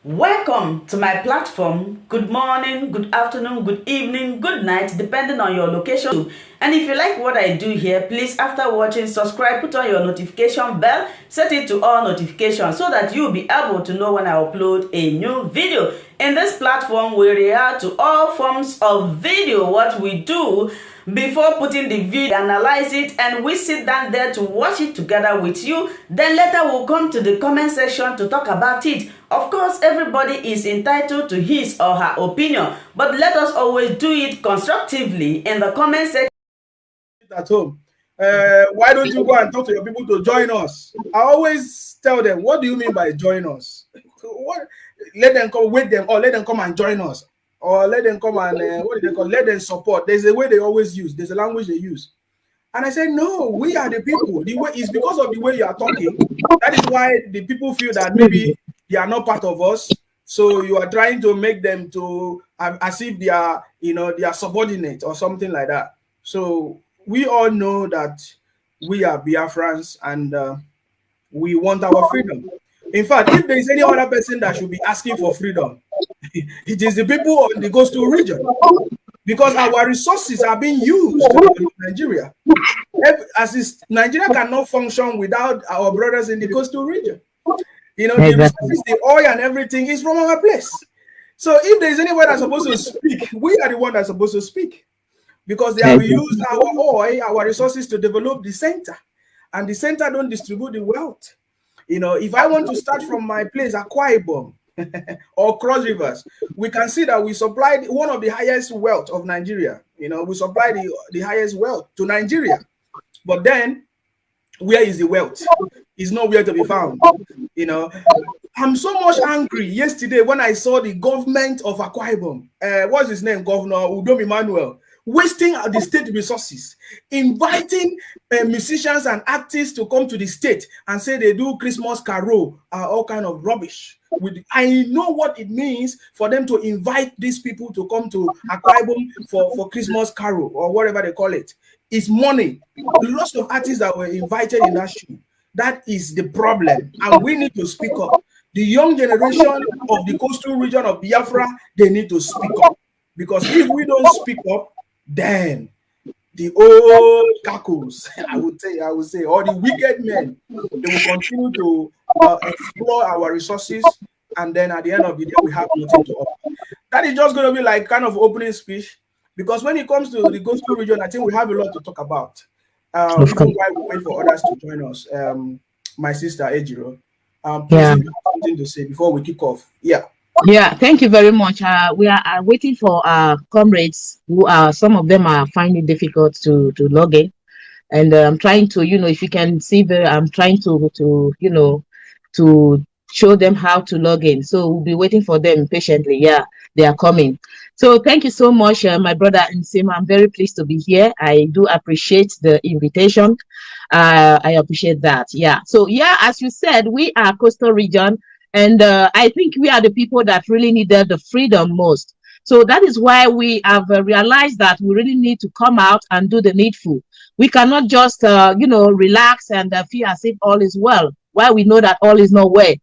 Welcome to my platform. Good morning, good afternoon, good evening, good night, depending on your location. And if you like what I do here, please, after watching, subscribe, put on your notification bell, set it to all notifications so that you'll be able to know when I upload a new video. In this platform, we react to all forms of video. What we do before putting the video, analyze it, and we sit down there to watch it together with you. Then later we'll come to the comment section to talk about it. Of course, everybody is entitled to his or her opinion, but let us always do it constructively in the comment section. At home, why don't you go and talk to your people to join us? I always tell them, what do you mean by join us? What? Let them come, wait them, or let them come and join us, or let them come and what do they call? Let them support. There's a way they always use. There's a language they use, and I say no. We are the people. The way is because of the way you are talking. That is why the people feel that maybe they are not part of us. So you are trying to make them to as if they are, they are subordinate or something like that. So we all know that we are Biafrans and we want our freedom. In fact, if there is any other person that should be asking for freedom, it is the people of the coastal region, because our resources are being used to develop Nigeria. Nigeria cannot function without our brothers in the coastal region. The resources, the oil and everything is from our place. So if there is anyone that's supposed to speak, we are the one that's supposed to speak, because they have used our oil, our resources to develop the center, and the center don't distribute the wealth. If I want to start from my place, Akwa Ibom or Cross Rivers, we can see that we supplied one of the highest wealth of Nigeria. We supply the highest wealth to Nigeria. But then, where is the wealth? It's nowhere to be found. I'm so much angry yesterday when I saw the government of Akwa Ibom, what's his name, Governor Udom Emmanuel, wasting the state resources, inviting musicians and artists to come to the state and say they do Christmas carol, all kind of rubbish. I know what it means for them to invite these people to come to Akwa Ibom for Christmas carol or whatever they call it. It's money. Lots of artists that were invited in that show. That is the problem, and we need to speak up. The young generation of the coastal region of Biafra, they need to speak up, because if we don't speak up, then the old cackles, I would say, or the wicked men, they will continue to explore our resources, and then at the end of the day, we have nothing to offer. That is just going to be like kind of opening speech, because when it comes to the coastal region, I think we have a lot to talk about. Even while we wait for others to join us, my sister Ejiro, please, have something to say before we kick off. Yeah, thank you very much. We are waiting for our comrades who are, some of them are finding it difficult to log in. And I'm trying to, if you can see I'm trying to show them how to log in. So we'll be waiting for them patiently. Yeah, they are coming. So thank you so much, my brother Nsima. I'm very pleased to be here. I do appreciate the invitation. I appreciate that. Yeah. So yeah, as you said, we are coastal region. And I think we are the people that really needed the freedom most. So that is why we have realized that we really need to come out and do the needful. We cannot just, relax and feel as if all is well, while we know that all is not well.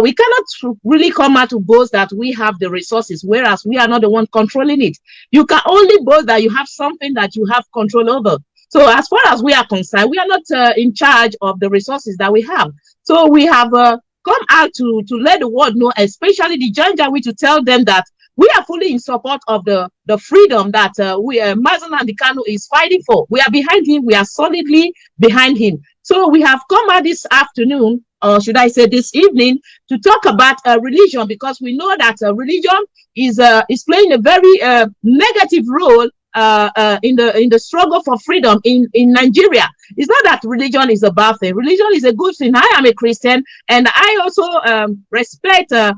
We cannot really come out to boast that we have the resources, whereas we are not the one controlling it. You can only boast that you have something that you have control over. So as far as we are concerned, we are not in charge of the resources that we have. So we have come out to let the world know, especially the Janjaweed, to tell them that we are fully in support of the freedom that Mazen and the KANU is fighting for. We are behind him. We are solidly behind him. So we have come out this afternoon, or should I say this evening, to talk about religion, because we know that religion is playing a very negative role in the struggle for freedom in Nigeria. It's not that religion is a bad thing. Religion is a good thing. I am a Christian, and I also respect the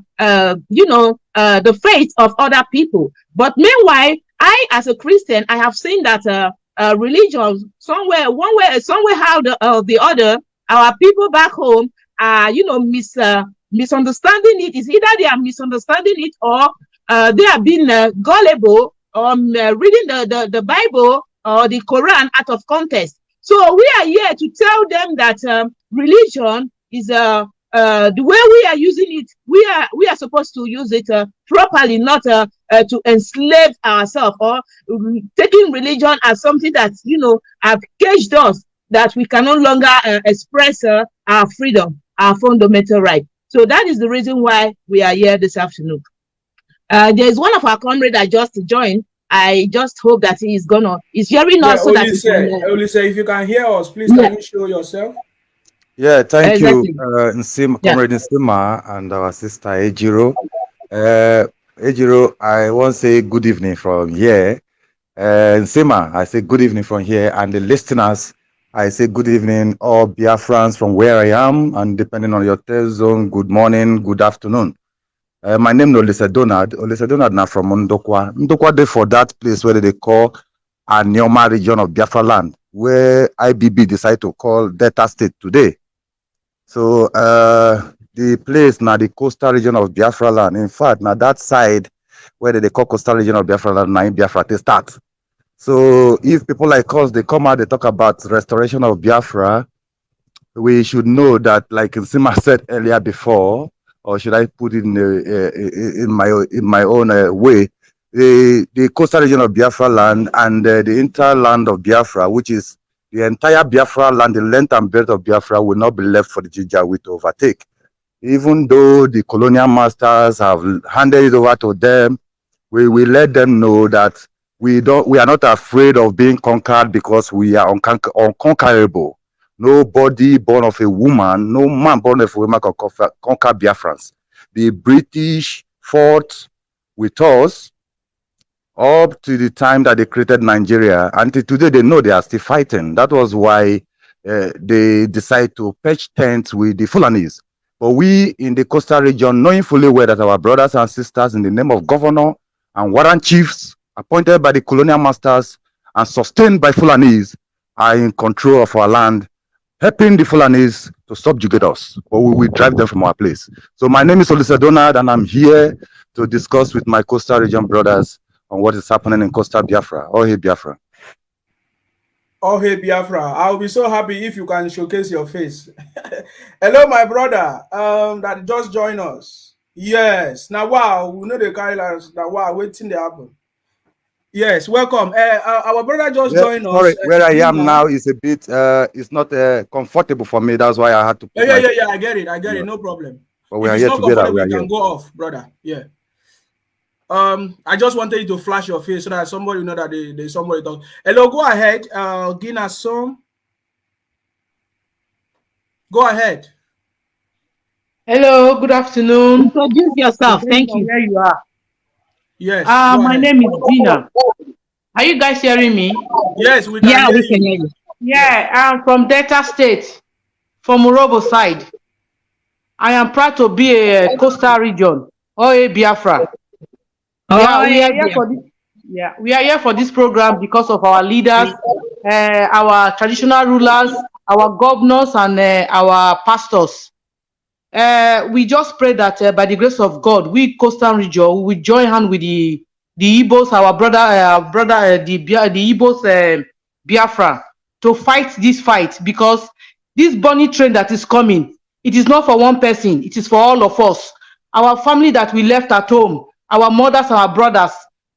faith of other people. But meanwhile, I, as a Christian, I have seen that religion somewhere, one way, somewhere, how the other, our people back home are, misunderstanding it. Is either they are misunderstanding it, or they are being gullible, or reading the Bible or the Quran out of context. So we are here to tell them that religion is the way we are using it, we are supposed to use it properly, not to enslave ourselves, or taking religion as something that, you know, have caged us, that we can no longer express our freedom, our fundamental right. So that is the reason why we are here this afternoon. There's one of our comrades that just joined. I just hope that he's hearing us, so that he can. Olise, if you can hear us, please can you show yourself? Yeah, thank Exactly. you, Comrade Nsima and our sister Ejiro. Ejiro, I want to say good evening from here. Nsima, I say good evening from here, and the listeners, I say good evening, all Biafrans from where I am, and depending on your time zone, good morning, good afternoon. My name is Olise Donald. Olise Donald now from Ndokwa. Ndokwa dey for that place where they call Anioma region of Biafra land, where IBB decided to call Delta State today. So the place now the coastal region of Biafra land. In fact, now that side where they call coastal region of Biafra land, now in Biafra they start. So if people like us, they come out, they talk about restoration of Biafra, we should know that, like Nsima said earlier before, or should I put it in my own way, the coastal region of Biafra land and the entire land of Biafra, which is the entire Biafra land, the length and breadth of Biafra, will not be left for the Janjaweed to overtake. Even though the colonial masters have handed it over to them, we will let them know that we are not afraid of being conquered, because we are unconquerable. Nobody born of a woman, no man born of a woman can conquer Biafrans. The British fought with us up to the time that they created Nigeria. Until today, they know they are still fighting. That was why they decided to pitch tents with the Fulanis. But we in the coastal region, knowing fully well that our brothers and sisters, in the name of governor and warrant chiefs appointed by the colonial masters and sustained by Fulanis, are in control of our land, helping the Fulanis to subjugate us, or we will drive them from our place. So my name is Olise Donald, and I'm here to discuss with my coastal region brothers on what is happening in coastal Biafra. Oh, hey, Biafra. Oh, hey, Biafra. I'll be so happy if you can showcase your face. Hello, my brother that just joined us. Yes. Now, wow, we know the guys that wow, waiting to happen. Yes, welcome. Our brother just joined us. Where I am now is a bit, it's not comfortable for me. That's why I had to. Yeah. I get it. No problem. But we are here together. We can go off, brother. Yeah. I just wanted you to flash your face so that somebody know that there's somebody talking. Hello, go ahead. Gina Som. Go ahead. Hello, good afternoon. Introduce yourself. Thank you. Where you are? Yes. My name is Gina. Are you guys hearing me? Yes, we can. Yeah, we can hear you. Yeah, I'm from Delta State, from Urobo side. I am proud to be a coastal region, or a Biafra. We are here for this program because of our leaders, our traditional rulers, our governors, and our pastors. We just pray that by the grace of God, we coastal region will join hand with the Igbos, our brother, the Igbos, Biafra, to fight this fight, because this bunny train that is coming, it is not for one person, it is for all of us. Our family that we left at home, our mothers, our brothers,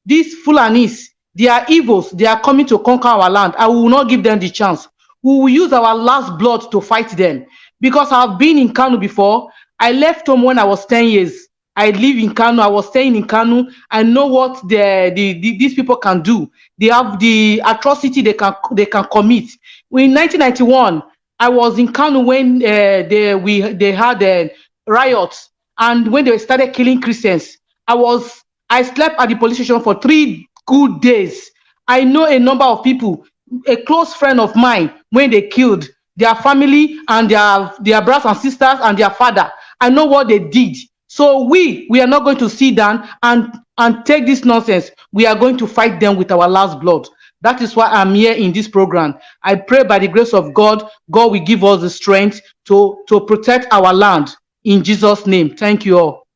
these Fulanis, they are evils. They are coming to conquer our land, and we will not give them the chance. We will use our last blood to fight them. Because I've been in KANU before. I left home when I was 10 years. I live in KANU. I was staying in KANU. I know what these people can do. They have the atrocity they can commit. In 1991, I was in KANU when they had riots, and when they started killing Christians. I slept at the police station for 3 good days. I know a number of people, a close friend of mine, when they killed their family and their brothers and sisters and their father. I know what they did. So we are not going to sit down and take this nonsense. We are going to fight them with our last blood. That is why I'm here in this program. I pray by the grace of God, God will give us the strength to protect our land. In Jesus' name. Thank you all.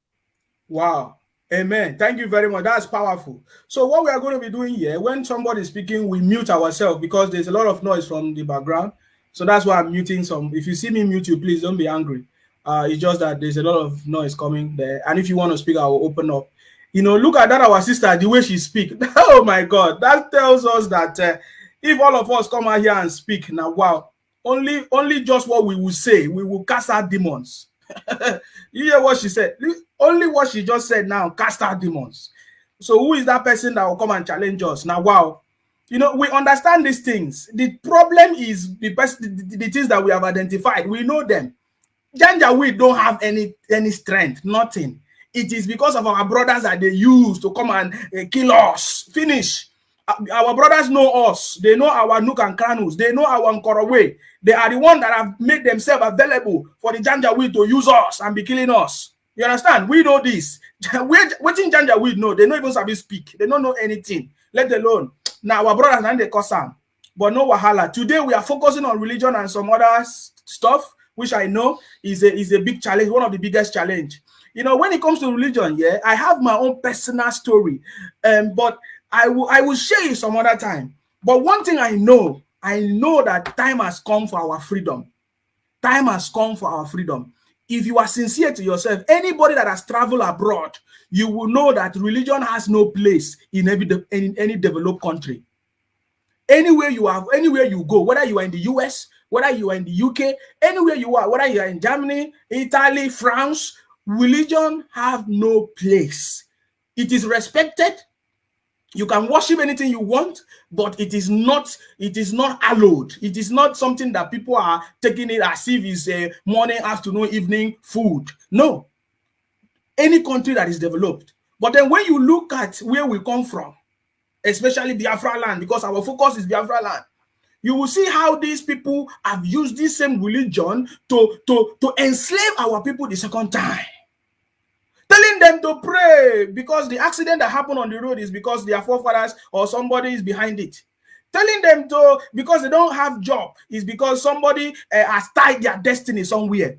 Wow. Amen. Thank you very much. That's powerful. So what we are going to be doing here, when somebody is speaking, we mute ourselves because there's a lot of noise from the background. So that's why I'm muting some. If you see me mute you, please don't be angry. It's just that there's a lot of noise coming there. And if you want to speak, I will open up. You know, look at that, our sister, the way she speaks. Oh my God, that tells us that if all of us come out here and speak now, wow, only just what we will say, we will cast out demons. You hear what she said? Only what she just said now, cast out demons. So who is that person that will come and challenge us? Now, wow. You know, we understand these things. The problem is the things that we have identified. We know them. Janjaweed don't have any strength, nothing. It is because of our brothers that they use to come and kill us. Finish. Our brothers know us. They know our nook and crannies. They know our Nkorowe. They are the ones that have made themselves available for the Janjaweed to use us and be killing us. You understand? We know this. Waiting Janjaweed know. They don't even sabi speak. They don't know anything. Let alone. Now our brothers and they cause them. But no wahala. Today we are focusing on religion and some other stuff, which I know is a big challenge, one of the biggest challenge. You know, when it comes to religion, yeah, I have my own personal story, but I will share it some other time. But one thing I know that time has come for our freedom. Time has come for our freedom. If you are sincere to yourself, anybody that has traveled abroad, you will know that religion has no place in any developed country. Anywhere you are, anywhere you go, whether you are in the US, whether you are in the UK, anywhere you are, whether you are in Germany, Italy, France, religion have no place. It is respected. You can worship anything you want, but it is not allowed. It is not something that people are taking it as if it's a morning, afternoon, evening food. No. Any country that is developed. But then when you look at where we come from, especially Biafra land, because our focus is Biafra land, you will see how these people have used this same religion to enslave our people the second time. Telling them to pray because the accident that happened on the road is because their forefathers or somebody is behind it. Telling them to, because they don't have job, is because somebody has tied their destiny somewhere.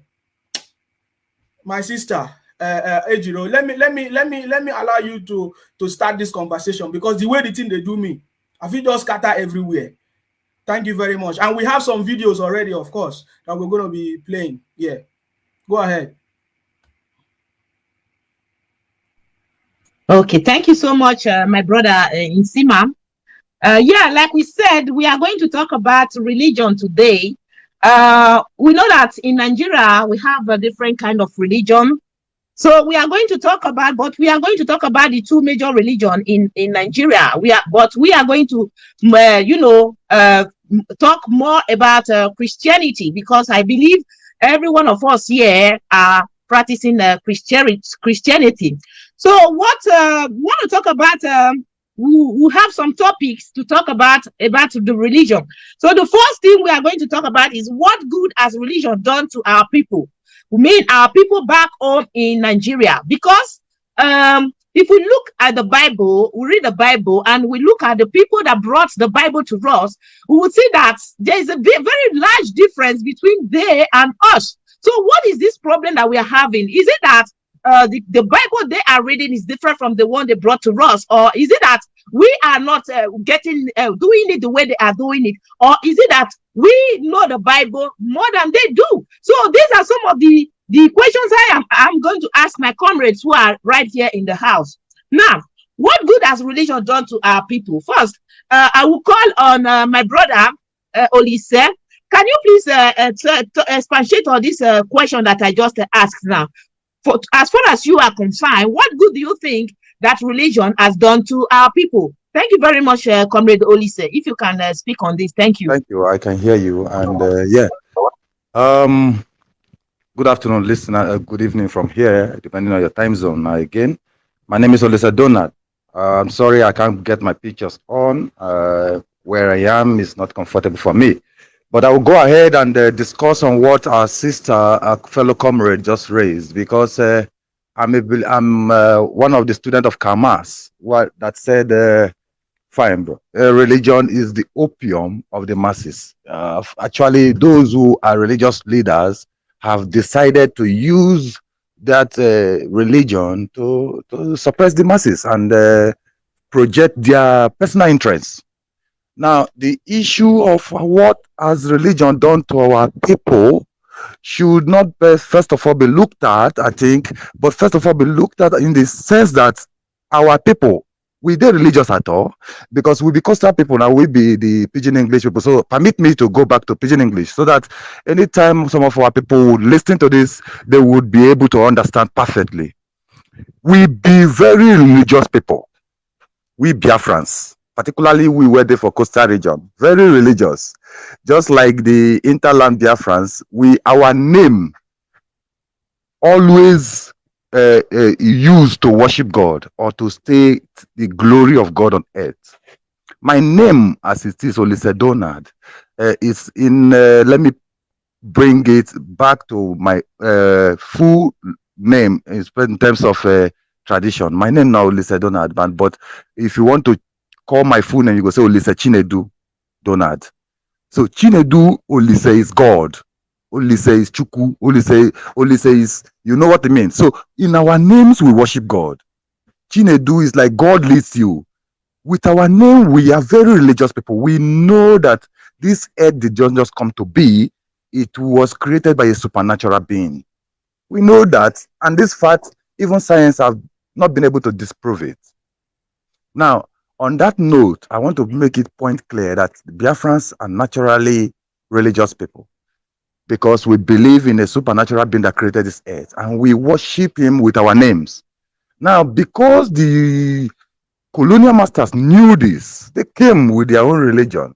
My sister, Ejiro, let me allow you to start this conversation, because the way the thing they do me, I feel just scatter everywhere. Thank you very much. And we have some videos already, of course, that we're going to be playing. Yeah, go ahead. Okay, thank you so much, my brother Nsima. Yeah, like we said, we are going to talk about religion today. We know that in Nigeria, we have a different kind of religion. So we are going to talk about, the two major religions in Nigeria. We are going to, talk more about Christianity, because I believe every one of us here are practicing Christianity. So what we want to talk about, we have some topics to talk about the religion. So the first thing we are going to talk about is what good has religion done to our people. We mean our people back home in Nigeria, because if we look at the Bible, we read the Bible, and we look at the people that brought the Bible to us, we will see that there is a very large difference between they and us. So what is this problem that we are having? Is it that the Bible they are reading is different from the one they brought to us, or is it that we are not doing it the way they are doing it, or is it that we know the Bible more than they do? So these are some of the questions I'm going to ask my comrades who are right here in the house. Now, what good has religion done to our people? First, I will call on my brother Olise. Can you please expatiate on this question that I just asked now? As far as you are concerned, what good do you think that religion has done to our people? Thank you very much, Comrade Olise. If you can speak on this, thank you. Thank you. I can hear you. And good afternoon, listener. Good evening from here, depending on your time zone. Again, my name is Olise Donald. I'm sorry I can't get my pictures on. Where I am is not comfortable for me. But I will go ahead and discuss on what our sister, our fellow comrade, just raised, because I'm one of the students of Kamas that said, fine, bro, religion is the opium of the masses. Actually, those who are religious leaders have decided to use that religion to suppress the masses and project their personal interests. Now, the issue of what has religion done to our people, should not first of all be looked at, I think, but first of all be looked at in the sense that our people, we dey religious at all, because we be coastal people now, we be the pidgin English people. So permit me to go back to pidgin English so that anytime some of our people would listen to this, they would be able to understand perfectly. We be very religious people. We Biafrans, particularly we were there for coastal region, very religious. Just like the interland Biafrans, our name always used to worship God or to state the glory of God on earth. My name, as it is, Olise Donald, is in. Let me bring it back to my full name in terms of tradition. My name now Olise Donald, but if you want to call my full name, you go say Olise Chinedu Donald. So Chinedu Olise is God. Olise is Chuku. Olise is, you know what I mean. So in our names we worship God. Chinedu is like God leads you. With our name, we are very religious people. We know that this earth did just come to be. It was created by a supernatural being. We know that, and this fact, even science have not been able to disprove it. Now, on that note, I want to make it point clear that Biafrans are naturally religious people because we believe in a supernatural being that created this earth, and we worship him with our names. Now, because the colonial masters knew this, they came with their own religion.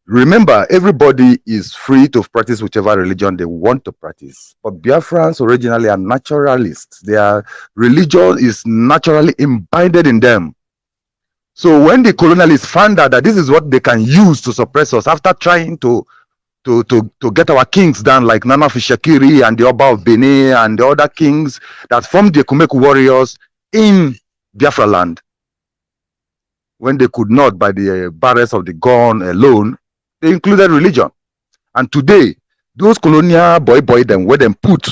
Remember, everybody is free to practice whichever religion they want to practice. But Biafrans originally are naturalists. Their religion is naturally embedded in them. So when the colonialists found out that this is what they can use to suppress us after trying to get our kings down, like Nana Fishakiri and the Oba of Benin and the other kings that formed the Kumeku warriors in Biafra land, when they could not by the barrels of the gun alone, they included religion. And today, those colonial boy them, where they put,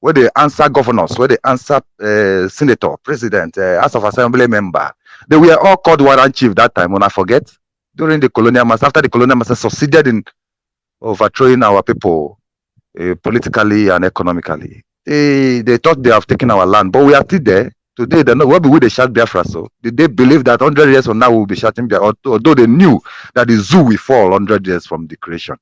where they answer governors, where they answer senator, president, House of Assembly member, they were all called warrant chief that time, when I forget, during the colonial master, after the colonial master succeeded in overthrowing our people politically and economically. They thought they have taken our land, but we are still there. Today, they know where we they shout Biafra. So they believe that 100 years from now we'll be shouting Biafra, although they knew that the zoo will fall 100 years from the creation.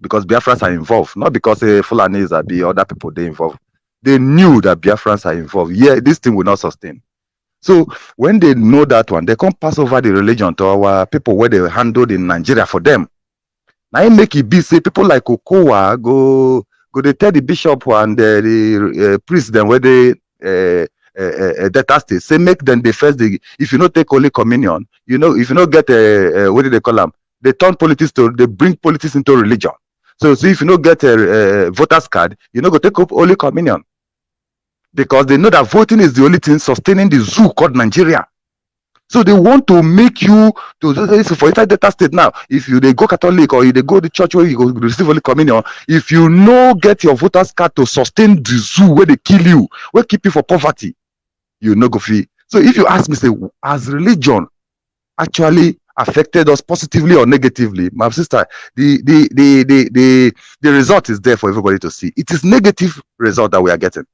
Because Biafrans are involved, not because Fulanis are the other people they involved. They knew that Biafrans are involved. Yeah, this thing will not sustain. So when they know that one, they come pass over the religion to our people where they handled in Nigeria for them. Now it make it be say people like Okowa go they tell the bishop and the priest then where they data state say make them the first if you not take Holy Communion, you know, if you not get what do they call them? They turn politics they bring politics into religion. So if you not get a voter's card, you know go take up Holy Communion. Because they know that voting is the only thing sustaining the zoo called Nigeria. So they want to make you to for inside data state now. If you they go Catholic or you they go to church where you go receive Holy Communion, if you no get your voter's card to sustain the zoo where they kill you, where keep you for poverty, you no go free. So if you ask me, say, has religion actually affected us positively or negatively? My sister, the result is there for everybody to see. It is negative result that we are getting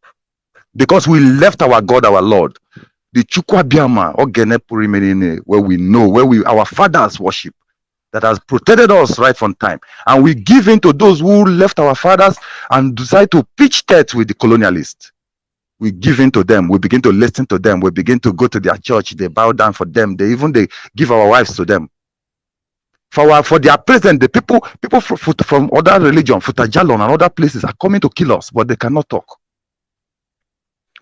because we left our God, our Lord. The Chukwabiama or Genepurimene, where we know, where our fathers worship, that has protected us right from time. And we give in to those who left our fathers and decide to pitch tent with the colonialists. We give in to them, we begin to listen to them, we begin to go to their church, they bow down for them, they give our wives to them. For their present, the people from other religion, Futajalon and other places are coming to kill us, but they cannot talk.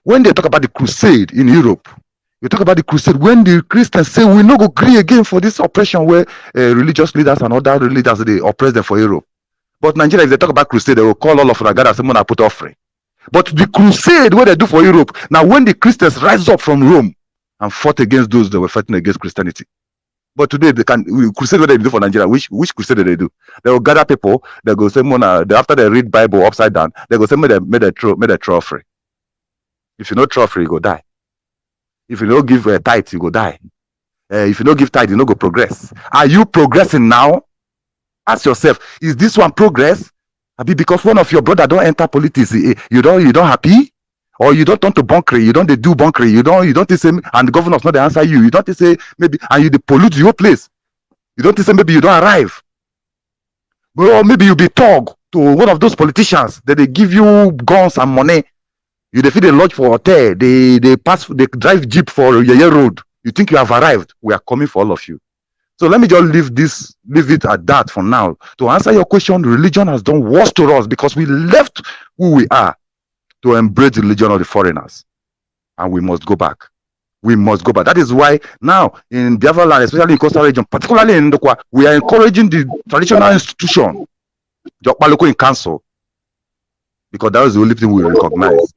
When they talk about the crusade in Europe, you talk about the crusade when the Christians say we no go agree again for this oppression where religious leaders and other leaders they oppress them for Europe. But Nigeria, if they talk about crusade, they will call all of Ragada and say, "Mona put offering." But the crusade, what they do for Europe, now when the Christians rise up from Rome and fought against those that were fighting against Christianity. But today they can crusade what they do for Nigeria. Which crusade do they do? They will gather people. They go say, "Mona." After they read Bible upside down, they go say, "Made a throw offering." If you no throw offering, you go die. If you don't give a tithe, you go die. If you don't give tithe, you no go progress. Are you progressing now? Ask yourself, is this one progress? Abi, because one of your brother don't enter politics, you don't happy? Or you don't turn to bunkery, you don't they do bunkery, you don't say, and the governor's not the answer you don't say maybe, and you they pollute your place. You don't say maybe you don't arrive. Or maybe you be thug to one of those politicians that they give you guns and money. You they feed a lodge for hotel, they drive jeep for your road. You think you have arrived. We are coming for all of you. So let me just leave it at that for now. To answer your question, religion has done worse to us because we left who we are to embrace the religion of the foreigners. And we must go back. We must go back. That is why now in Biafra land, especially in coastal region, particularly in Ndokwa, we are encouraging the traditional institution, Jokbaloko in council, because that is the only thing we recognize.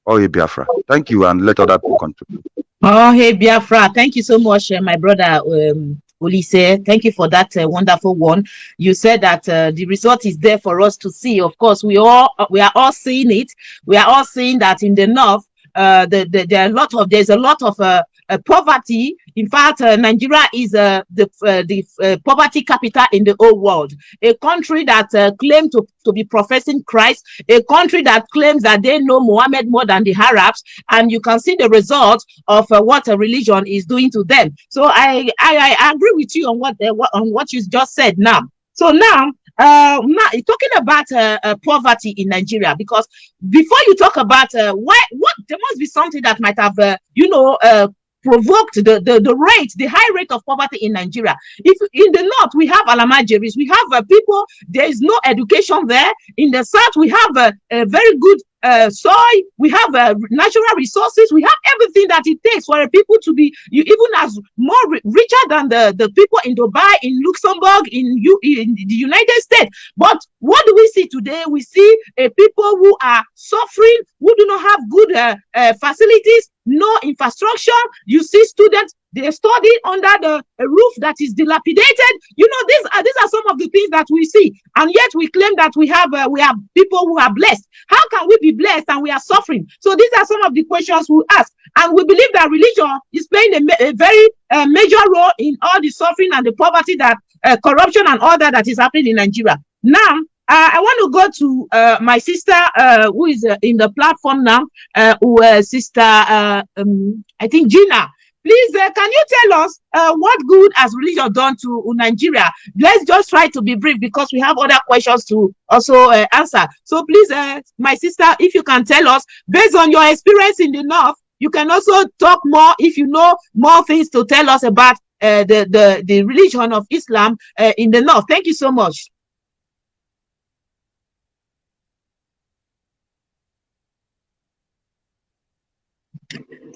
Oh, hey, Biafra. Thank you, and let other people contribute. Oh, hey, Biafra. Thank you so much, my brother Olise. Thank you for that wonderful one. You said that the result is there for us to see. Of course, we are all seeing it. We are all seeing that in the north, there's a lot of poverty. In fact, Nigeria is the poverty capital in the whole world. A country that claims to be professing Christ, a country that claims that they know Muhammad more than the Arabs, and you can see the result of what a religion is doing to them. So I agree with you on what you just said now. So now, talking about poverty in Nigeria, because before you talk about there must be something that might have provoked the high rate of poverty in Nigeria. If in the north we have alamajeris, we have people, there is no education there. In the south we have a very good soil, we have natural resources, we have everything that it takes for people to be even as more richer than the people in Dubai, in Luxembourg, in the United States. But what do we see today? We see people who are suffering, who do not have good facilities, no infrastructure. You see students, they study under the roof that is dilapidated. You know, these are some of the things that we see, and yet we claim that we have people who are blessed. How can we be blessed and we are suffering? So these are some of the questions we ask, and we believe that religion is playing a very major role in all the suffering and the poverty, that corruption and all that is happening in Nigeria. Now, I want to go to my sister who is in the platform now, Sister, I think Gina. Please, can you tell us what good has religion done to Nigeria? Let's just try to be brief because we have other questions to also answer. So please, my sister, if you can tell us, based on your experience in the north, you can also talk more if you know more things to tell us about the religion of Islam in the north. Thank you so much.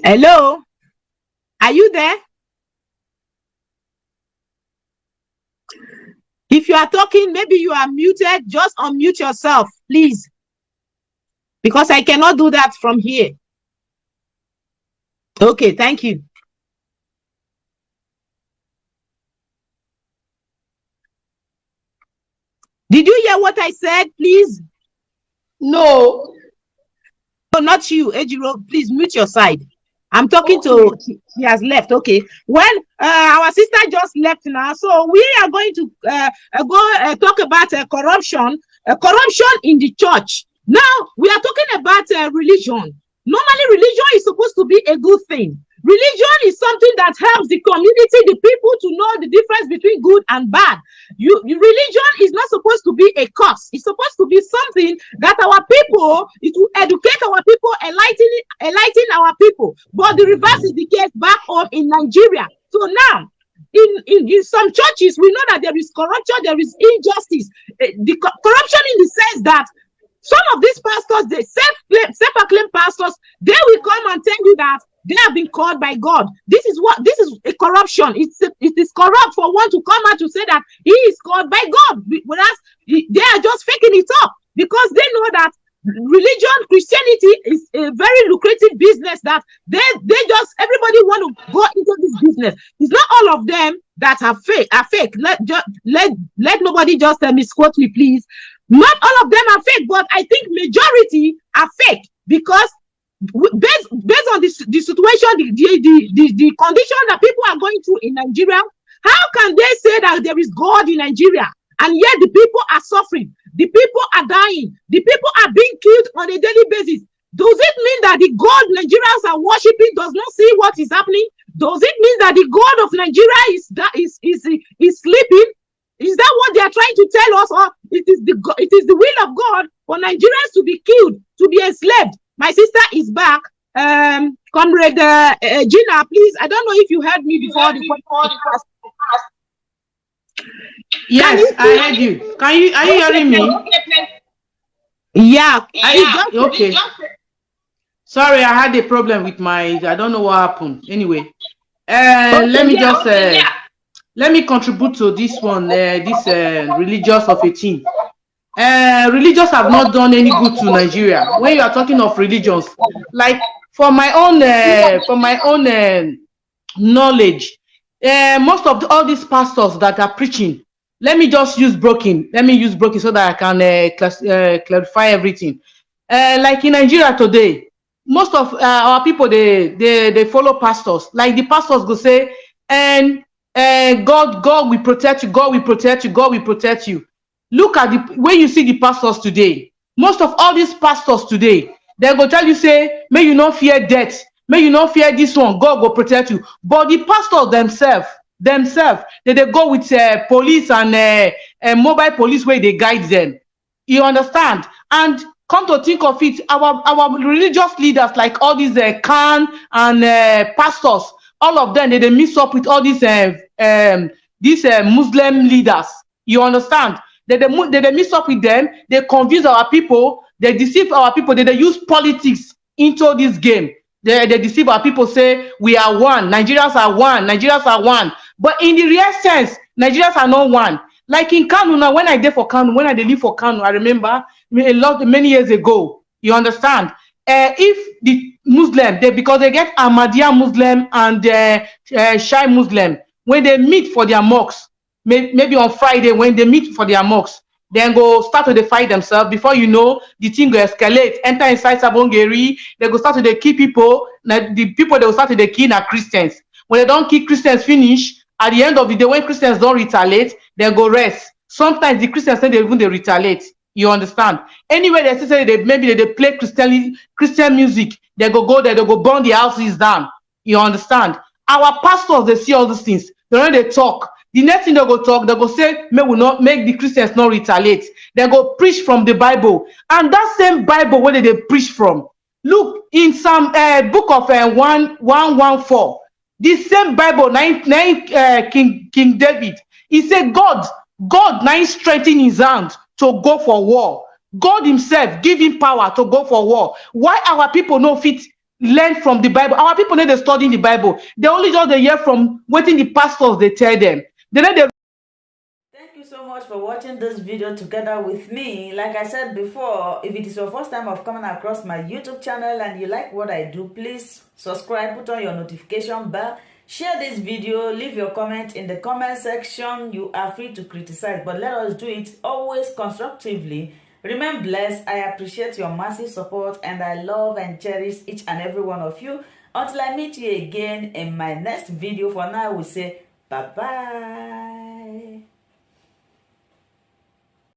Hello, are you there? If you are talking, maybe you are muted. Just unmute yourself, please, because I cannot do that from here. Okay, thank you. Did you hear what I said, please? No. No, not you, Ejiro. Please mute your side. I'm talking to, she has left. Okay. Well, our sister just left now. So we are going to talk about corruption in the church. Now, we are talking about religion. Normally, religion is supposed to be a good thing. Religion is something that helps the community, the people, to know the difference between good and bad. Religion is not supposed to be a curse. It's supposed to be something that our people, it will educate our people, enlighten our people. But the reverse is the case back home in Nigeria. So now, in some churches, we know that there is corruption, there is injustice. The corruption in the sense that some of these pastors, they self-acclaimed pastors, they will come and tell you that they have been called by God. This is a corruption. It is corrupt for one to come out to say that he is called by God, whereas they are just faking it up because they know that religion, Christianity is a very lucrative business that they just, everybody want to go into this business. It's not all of them that are fake. Let nobody just misquote me, please. Not all of them are fake, but I think majority are fake because based on the situation, the condition that people are going through in Nigeria, how can they say that there is God in Nigeria and yet the people are suffering, the people are dying, the people are being killed on a daily basis. Does it mean that the God Nigerians are worshiping does not see what is happening? Does it mean that the God of Nigeria is sleeping? Is that what they are trying to tell us? Or it is the will of God for Nigerians to be killed, to be enslaved? My sister is back. Comrade Gina, please. I don't know if you heard me before. Yes, I heard you. Are you hearing me? Yeah. Okay. Sorry, I had a problem with my. I don't know what happened. Anyway, let me just let me contribute to this one. This religious of a team. Religions have not done any good to Nigeria. When you are talking of religions, like for my own knowledge, most of all these pastors that are preaching, let me use broken so that I can clarify everything. Like in Nigeria today, most of our people they follow pastors. Like the pastors go say, and God will protect you, God will protect you, God will protect you. Look at the when you see the pastors today, most of all these pastors today, they go tell you say, may you not fear death, may you not fear this one, God will protect you. But the pastors themselves, they go with police and mobile police where they guide them. You understand? And come to think of it, our religious leaders, like all these KAN and pastors, all of them, they mix up with all these Muslim leaders. You understand? They mix up with them. They confuse our people. They deceive our people. They use politics into this game. They deceive our people. Say we are one. Nigerians are one. Nigerians are one. But in the real sense, Nigerians are not one. Like in KANU now, when I live for KANU, I remember many years ago. You understand? If the Muslim, because they get Ahmadiyya Muslim and Shia Muslim, when they meet for their mosques, maybe on Friday when they meet for their mosques, then go start to fight themselves. Before you know, the thing go escalate, enter inside Sabongeri, they go start to kill people. Now, the people they will start to kill are Christians. When they don't kill Christians finish, at the end of the day, when Christians don't retaliate, they go rest. Sometimes the Christians say they retaliate. You understand? Anyway, they say they play Christian music. They go there, they go burn the houses down. You understand? Our pastors, they see all these things. They talk. The next thing they go talk, they go say, may we not make the Christians not retaliate. They go preach from the Bible. And that same Bible, where they preach from? Look, in some book of 114, the same Bible, King David, he said, God now strengthen his hand to go for war. God himself give him power to go for war. Why our people no fit learn from the Bible? Our people need to study the Bible. They only just they hear from what the pastors they tell them. Thank you so much for watching this video together with me. Like I said before, if it is your first time of coming across my YouTube channel and you like what I do, please subscribe, put on your notification bell, share this video, leave your comment in the comment section. You are free to criticize, but let us do it always constructively. Remain blessed. I appreciate your massive support and I love and cherish each and every one of you. Until I meet you again in my next video, for now we say bye-bye.